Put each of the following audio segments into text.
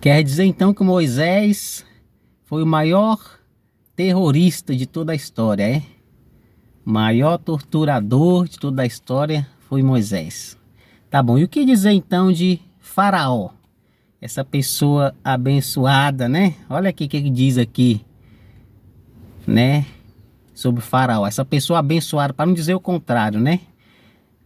Quer dizer então que Moisés foi o maior terrorista de toda a história, é? O maior torturador de toda a história foi Moisés. Tá bom, e o que dizer então de Faraó? Essa pessoa abençoada, né? Olha aqui o que ele diz aqui, né? Sobre Faraó. Essa pessoa abençoada, para não dizer o contrário, né?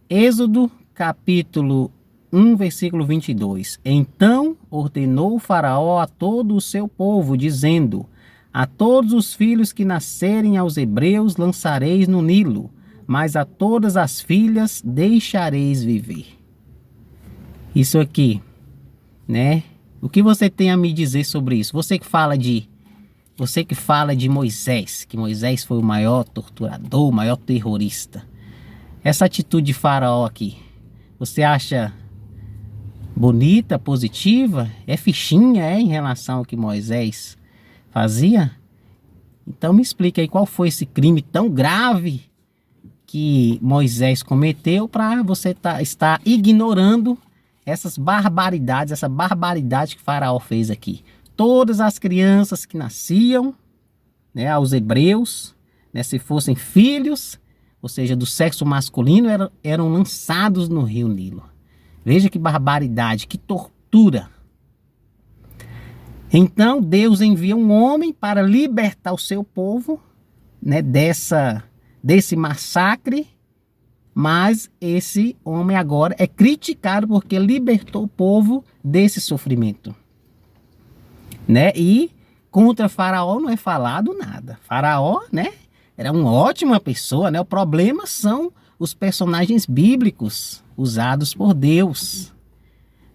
Êxodo capítulo 1, versículo 22. Então ordenou o Faraó a todo o seu povo, dizendo: a todos os filhos que nascerem aos hebreus lançareis no Nilo, mas a todas as filhas deixareis viver. Isso aqui, né? O que você tem a me dizer sobre isso? Você que fala de Moisés, que Moisés foi o maior torturador, o maior terrorista. Essa atitude de Faraó aqui, você acha bonita, positiva? É fichinha, em relação ao que Moisés fazia? Então me explica aí qual foi esse crime tão grave que Moisés cometeu para você estar ignorando essas barbaridades, essa barbaridade que Faraó fez aqui. Todas as crianças que nasciam, né, aos hebreus, né, se fossem filhos, ou seja, do sexo masculino, eram lançados no rio Nilo. Veja que barbaridade, que tortura. Então Deus envia um homem para libertar o seu povo, né, desse massacre, mas esse homem agora é criticado porque libertou o povo desse sofrimento, né? E contra Faraó não é falado nada. Faraó, né, era uma ótima pessoa, né? O problema são os personagens bíblicos usados por Deus,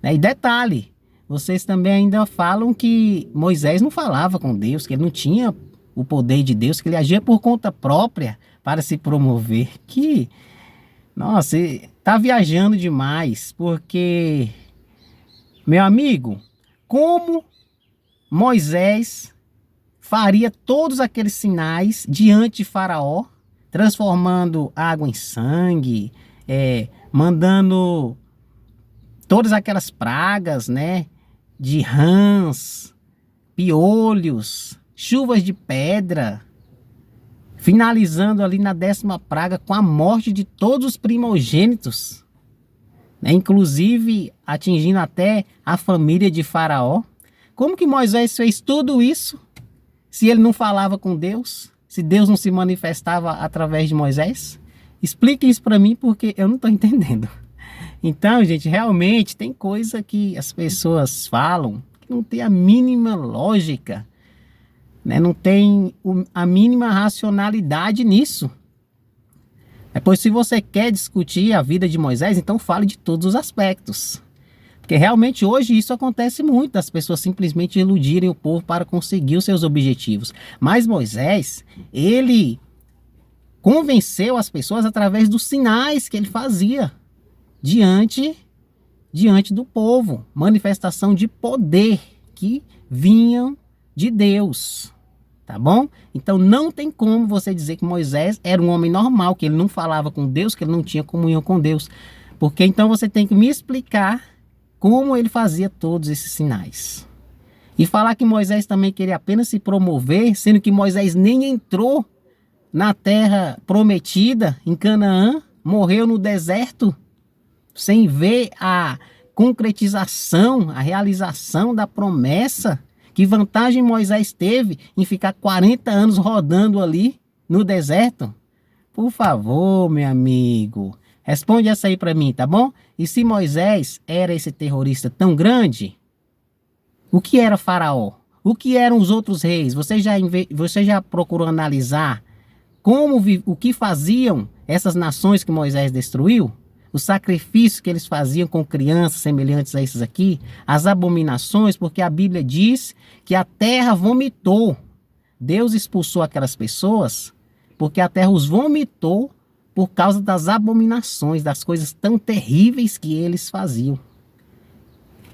né? E detalhe, vocês também ainda falam que Moisés não falava com Deus, que ele não tinha o poder de Deus, que ele agia por conta própria para se promover. Que, nossa, tá viajando demais, porque, meu amigo, como Moisés faria todos aqueles sinais diante de Faraó, transformando água em sangue, mandando todas aquelas pragas, né, de rãs, piolhos, chuvas de pedra, finalizando ali na 10ª praga com a morte de todos os primogênitos, né, inclusive atingindo até a família de Faraó. Como que Moisés fez tudo isso se ele não falava com Deus? Se Deus não se manifestava através de Moisés? Explique isso para mim, porque eu não estou entendendo. Então, gente, realmente tem coisa que as pessoas falam que não tem a mínima lógica, né? Não tem a mínima racionalidade nisso. Pois se você quer discutir a vida de Moisés, então fale de todos os aspectos. Porque realmente hoje isso acontece muito, as pessoas simplesmente iludirem o povo para conseguir os seus objetivos. Mas Moisés, ele convenceu as pessoas através dos sinais que ele fazia diante do povo. Manifestação de poder que vinham de Deus. Tá bom? Então não tem como você dizer que Moisés era um homem normal, que ele não falava com Deus, que ele não tinha comunhão com Deus. Porque então você tem que me explicar como ele fazia todos esses sinais. E falar que Moisés também queria apenas se promover, sendo que Moisés nem entrou na terra prometida, em Canaã, morreu no deserto, sem ver a concretização, a realização da promessa. Que vantagem Moisés teve em ficar 40 anos rodando ali no deserto? Por favor, meu amigo, responde essa aí para mim, tá bom? E se Moisés era esse terrorista tão grande, o que era Faraó? O que eram os outros reis? Você já procurou analisar o que faziam essas nações que Moisés destruiu? Os sacrifícios que eles faziam com crianças semelhantes a esses aqui? As abominações, porque a Bíblia diz que a terra vomitou. Deus expulsou aquelas pessoas porque a terra os vomitou por causa das abominações, das coisas tão terríveis que eles faziam.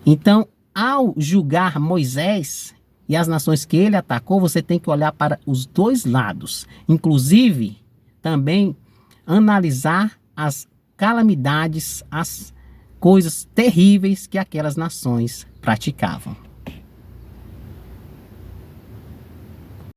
Então, ao julgar Moisés e as nações que ele atacou, você tem que olhar para os dois lados. Inclusive, também analisar as calamidades, as coisas terríveis que aquelas nações praticavam.